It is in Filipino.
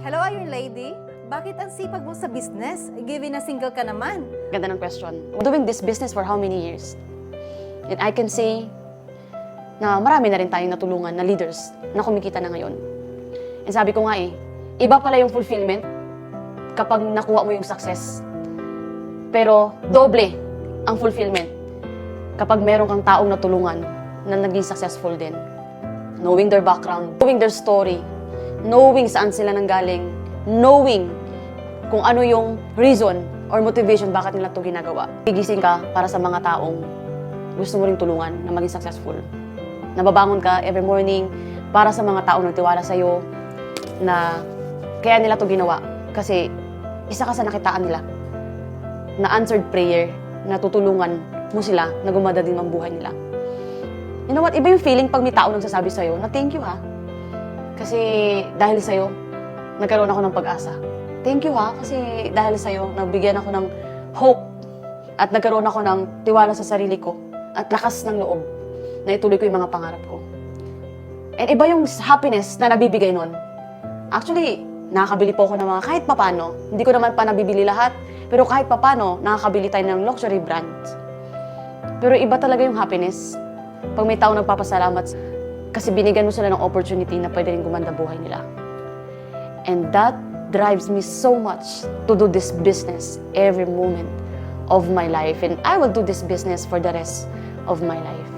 Hello, Iron Lady. Bakit ang sipag mo sa business? Given na single ka naman. Ganda ng question. I'm doing this business for how many years? And I can say na marami na rin tayong natulungan na leaders na kumikita na ngayon. And sabi ko nga iba pala yung fulfillment kapag nakuha mo yung success. Pero doble ang fulfillment kapag meron kang taong natulungan na naging successful din. Knowing their background, knowing their story, knowing saan sila nanggaling, knowing kung ano yung reason or motivation bakit nila ito ginagawa. Gigising ka para sa mga taong gusto mo ring tulungan na maging successful. Nababangon ka every morning para sa mga taong nagtiwala sa'yo na kaya nila ito ginawa. Kasi isa ka sa nakitaan nila na answered prayer na tutulungan mo sila na gumanda din ang buhay nila. You know what? Iba yung feeling pag may tao nagsasabi sa'yo na thank you ha. Kasi dahil sa'yo, nagkaroon ako ng pag-asa. Thank you ha, kasi dahil sa'yo, nabigyan ako ng hope at nagkaroon ako ng tiwala sa sarili ko at lakas ng loob na ituloy ko yung mga pangarap ko. And iba yung happiness na nabibigay nun. Actually, nakakabili po ako ng mga kahit papano. Hindi ko naman pa nabibili lahat, pero kahit papano, nakakabili tayo ng luxury brands. Pero iba talaga yung happiness pag may tao nagpapasalamat kasi binigyan mo sila ng opportunity na pwede rin gumanda buhay nila. And that drives me so much to do this business every moment of my life. And I will do this business for the rest of my life.